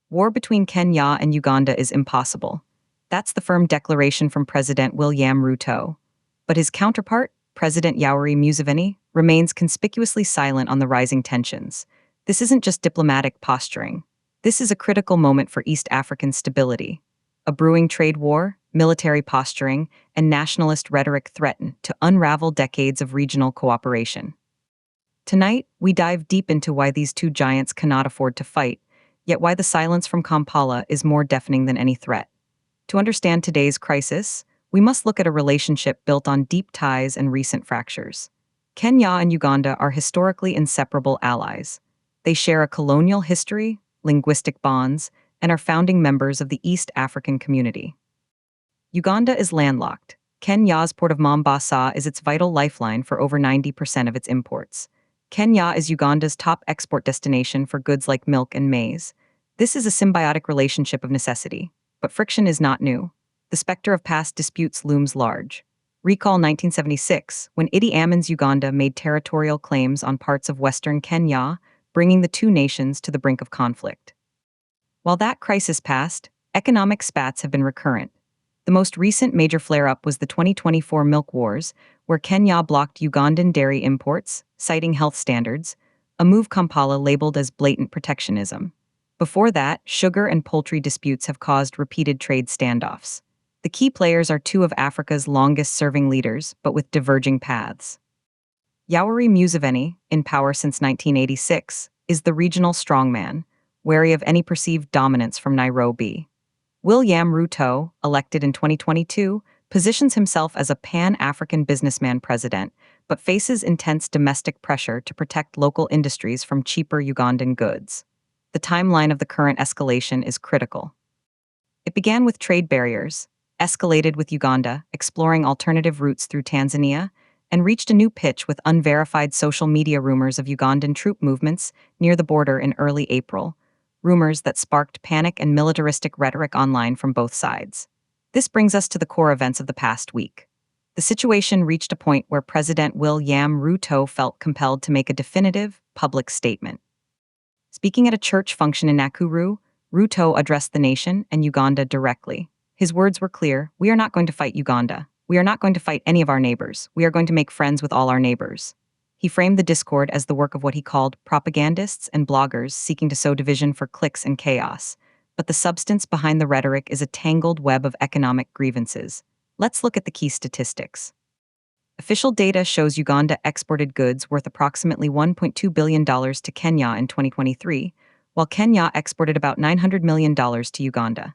War between Kenya and Uganda is impossible. That's the firm declaration from President William Ruto. But his counterpart, President Yoweri Museveni, remains conspicuously silent on the rising tensions. This isn't just diplomatic posturing. This is a critical moment for East African stability. A brewing trade war, military posturing, and nationalist rhetoric threaten to unravel decades of regional cooperation. Tonight, we dive deep into why these two giants cannot afford to fight, yet why the silence from Kampala is more deafening than any threat. To understand today's crisis, we must look at a relationship built on deep ties and recent fractures. Kenya and Uganda are historically inseparable allies. They share a colonial history, linguistic bonds, and are founding members of the East African community. Uganda is landlocked. Kenya's port of Mombasa is its vital lifeline for over 90% of its imports. Kenya is Uganda's top export destination for goods like milk and maize. This is a symbiotic relationship of necessity, but friction is not new. The specter of past disputes looms large. Recall 1976, when Idi Amin's Uganda made territorial claims on parts of western Kenya, bringing the two nations to the brink of conflict. While that crisis passed, economic spats have been recurrent. The most recent major flare-up was the 2024 milk wars, where Kenya blocked Ugandan dairy imports, citing health standards, a move Kampala labeled as blatant protectionism. Before that, sugar and poultry disputes have caused repeated trade standoffs. The key players are two of Africa's longest-serving leaders, but with diverging paths. Yoweri Museveni, in power since 1986, is the regional strongman, wary of any perceived dominance from Nairobi. William Ruto, elected in 2022, positions himself as a pan-African businessman president, but faces intense domestic pressure to protect local industries from cheaper Ugandan goods. The timeline of the current escalation is critical. It began with trade barriers, escalated with Uganda exploring alternative routes through Tanzania, and reached a new pitch with unverified social media rumors of Ugandan troop movements near the border in early April, rumors that sparked panic and militaristic rhetoric online from both sides. This brings us to the core events of the past week. The situation reached a point where President William Ruto felt compelled to make a definitive, public statement. Speaking at a church function in Nakuru, Ruto addressed the nation and Uganda directly. His words were clear: "We are not going to fight Uganda. We are not going to fight any of our neighbors. We are going to make friends with all our neighbors." He framed the discord as the work of what he called propagandists and bloggers seeking to sow division for clicks and chaos. But the substance behind the rhetoric is a tangled web of economic grievances. Let's look at the key statistics. Official data shows Uganda exported goods worth approximately $1.2 billion to Kenya in 2023, while Kenya exported about $900 million to Uganda.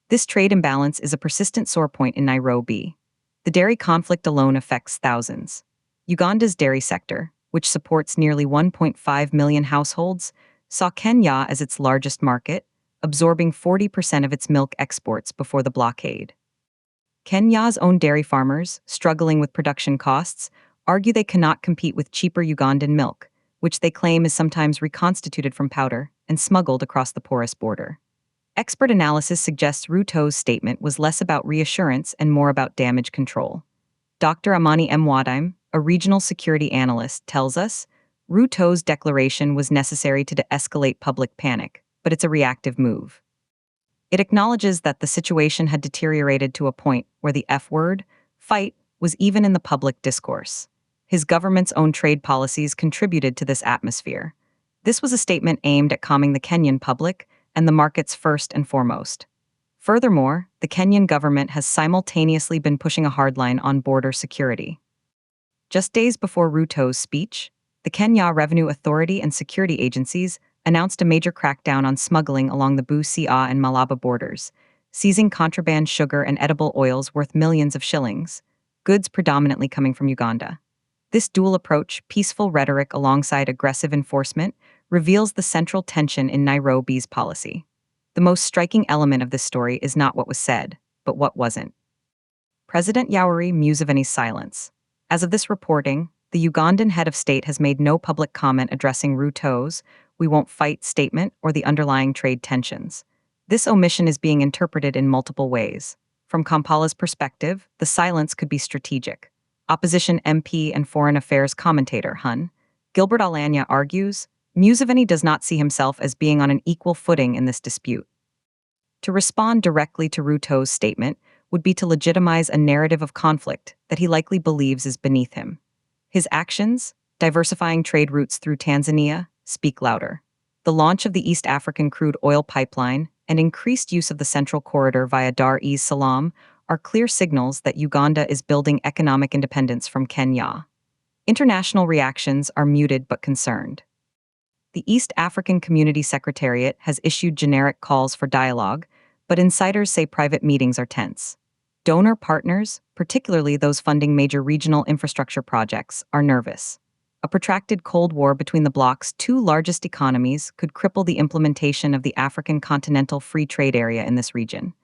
This trade imbalance is a persistent sore point in Nairobi. The dairy conflict alone affects thousands. Uganda's dairy sector, which supports nearly 1.5 million households, saw Kenya as its largest market, absorbing 40% of its milk exports before the blockade. Kenya's own dairy farmers, struggling with production costs, argue they cannot compete with cheaper Ugandan milk, which they claim is sometimes reconstituted from powder and smuggled across the porous border. Expert analysis suggests Ruto's statement was less about reassurance and more about damage control. Dr. Amani Mwadime, a regional security analyst, tells us Ruto's declaration was necessary to de-escalate public panic, but it's a reactive move. It acknowledges that the situation had deteriorated to a point where the F-word, fight, was even in the public discourse. His government's own trade policies contributed to this atmosphere. This was a statement aimed at calming the Kenyan public and the markets first and foremost. Furthermore, the Kenyan government has simultaneously been pushing a hardline on border security. Just days before Ruto's speech, the Kenya Revenue Authority and security agencies announced a major crackdown on smuggling along the Busia and Malaba borders, seizing contraband sugar and edible oils worth millions of shillings, goods predominantly coming from Uganda. This dual approach, peaceful rhetoric alongside aggressive enforcement, reveals the central tension in Nairobi's policy. The most striking element of this story is not what was said, but what wasn't. President Yoweri Museveni's silence. As of this reporting, the Ugandan head of state has made no public comment addressing Ruto's "we won't fight" statement or the underlying trade tensions. This omission is being interpreted in multiple ways. From Kampala's perspective, the silence could be strategic. Opposition MP and foreign affairs commentator Hun Gilbert Alanya argues, Museveni does not see himself as being on an equal footing in this dispute. To respond directly to Ruto's statement would be to legitimize a narrative of conflict that he likely believes is beneath him. His actions, diversifying trade routes through Tanzania, speak louder. The launch of the East African crude oil pipeline and increased use of the Central Corridor via Dar es Salaam are clear signals that Uganda is building economic independence from Kenya. International reactions are muted but concerned. The East African Community Secretariat has issued generic calls for dialogue, but insiders say private meetings are tense. Donor partners, particularly those funding major regional infrastructure projects, are nervous. A protracted Cold War between the bloc's two largest economies could cripple the implementation of the African Continental Free Trade Area in this region.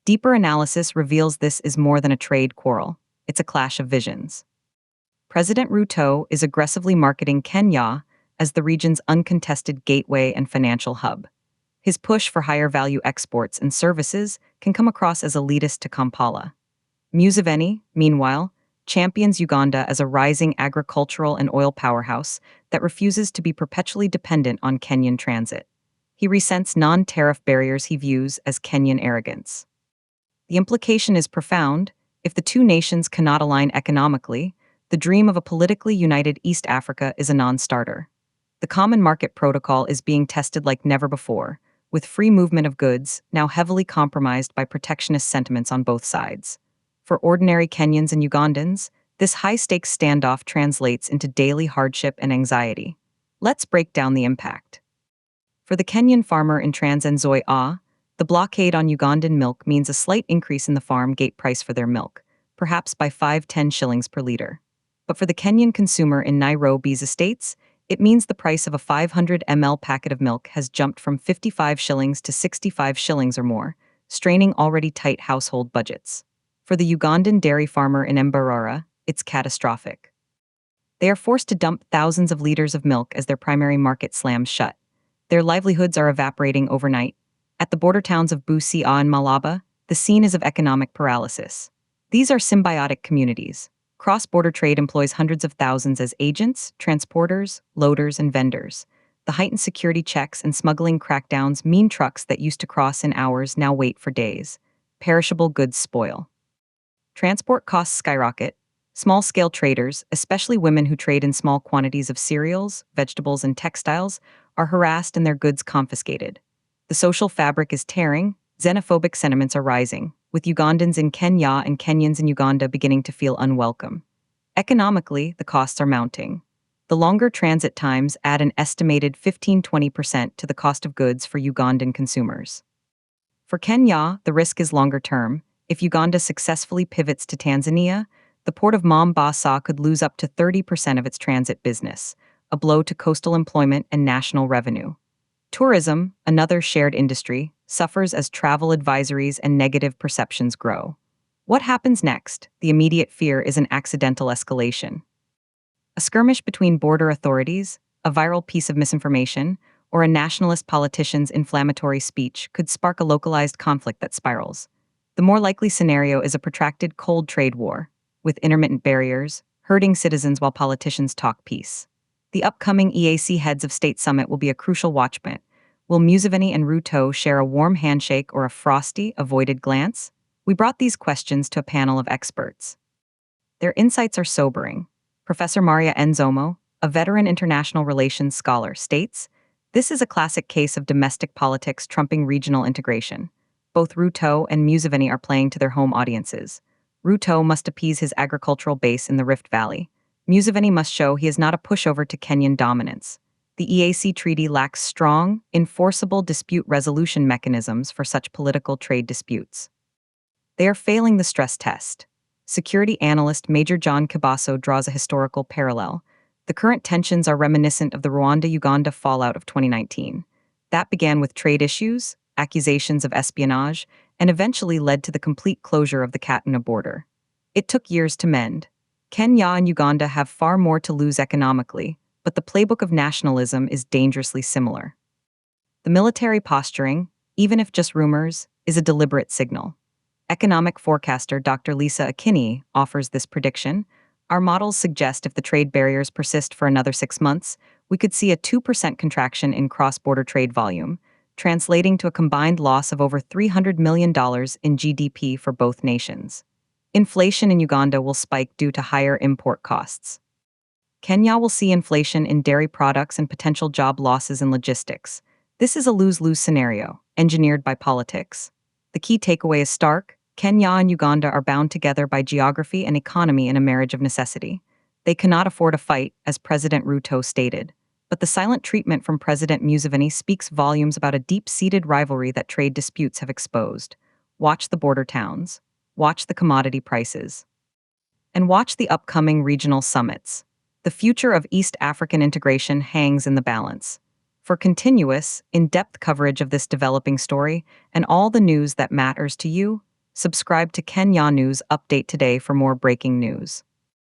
Deeper analysis reveals this is more than a trade quarrel. It's a clash of visions. President Ruto is aggressively marketing Kenya as the region's uncontested gateway and financial hub. His push for higher value exports and services can come across as elitist to Kampala. Museveni, meanwhile, champions Uganda as a rising agricultural and oil powerhouse that refuses to be perpetually dependent on Kenyan transit. He resents non-tariff barriers he views as Kenyan arrogance. The implication is profound. If the two nations cannot align economically, the dream of a politically united East Africa is a non-starter. The Common Market Protocol is being tested like never before, with free movement of goods now heavily compromised by protectionist sentiments on both sides. For ordinary Kenyans and Ugandans, this high-stakes standoff translates into daily hardship and anxiety. Let's break down the impact. For the Kenyan farmer in Trans Nzoia, the blockade on Ugandan milk means a slight increase in the farm gate price for their milk, perhaps by 5–10 shillings per liter. But for the Kenyan consumer in Nairobi's estates, it means the price of a 500 ml packet of milk has jumped from 55 shillings to 65 shillings or more, straining already tight household budgets. For the Ugandan dairy farmer in Mbarara, it's catastrophic. They are forced to dump thousands of liters of milk as their primary market slams shut. Their livelihoods are evaporating overnight. At the border towns of Busia and Malaba, the scene is of economic paralysis. These are symbiotic communities. Cross-border trade employs hundreds of thousands as agents, transporters, loaders, and vendors. The heightened security checks and smuggling crackdowns mean trucks that used to cross in hours now wait for days. Perishable goods spoil. Transport costs skyrocket. Small-scale traders, especially women who trade in small quantities of cereals, vegetables, and textiles, are harassed and their goods confiscated. The social fabric is tearing, xenophobic sentiments are rising, with Ugandans in Kenya and Kenyans in Uganda beginning to feel unwelcome. Economically, the costs are mounting. The longer transit times add an estimated 15–20% to the cost of goods for Ugandan consumers. For Kenya, the risk is longer term. If Uganda successfully pivots to Tanzania, the port of Mombasa could lose up to 30% of its transit business, a blow to coastal employment and national revenue. Tourism, another shared industry, suffers as travel advisories and negative perceptions grow. What happens next? The immediate fear is an accidental escalation. A skirmish between border authorities, a viral piece of misinformation, or a nationalist politician's inflammatory speech could spark a localized conflict that spirals. The more likely scenario is a protracted cold trade war, with intermittent barriers, hurting citizens while politicians talk peace. The upcoming EAC Heads of State Summit will be a crucial watchpoint. Will Museveni and Ruto share a warm handshake or a frosty, avoided glance? We brought these questions to a panel of experts. Their insights are sobering. Professor Maria Nzomo, a veteran international relations scholar, states, "This is a classic case of domestic politics trumping regional integration. Both Ruto and Museveni are playing to their home audiences. Ruto must appease his agricultural base in the Rift Valley. Museveni must show he is not a pushover to Kenyan dominance. The EAC treaty lacks strong, enforceable dispute resolution mechanisms for such political trade disputes. They are failing the stress test." Security analyst Major John Kibaso draws a historical parallel. The current tensions are reminiscent of the Rwanda-Uganda fallout of 2019. That began with trade issues, accusations of espionage, and eventually led to the complete closure of the Katuna border. It took years to mend. Kenya and Uganda have far more to lose economically, but the playbook of nationalism is dangerously similar. The military posturing, even if just rumors, is a deliberate signal. Economic forecaster Dr. Lisa Akini offers this prediction. Our models suggest if the trade barriers persist for another 6 months, we could see a 2% contraction in cross-border trade volume. translating to a combined loss of over $300 million in GDP for both nations. Inflation in Uganda will spike due to higher import costs. Kenya will see inflation in dairy products and potential job losses in logistics. This is a lose-lose scenario, engineered by politics. The key takeaway is stark. Kenya and Uganda are bound together by geography and economy in a marriage of necessity. They cannot afford a fight, as President Ruto stated. But the silent treatment from President Museveni speaks volumes about a deep-seated rivalry that trade disputes have exposed. Watch the border towns. Watch the commodity prices. And watch the upcoming regional summits. The future of East African integration hangs in the balance. For continuous, in-depth coverage of this developing story and all the news that matters to you, subscribe to Kenya News Update today for more breaking news.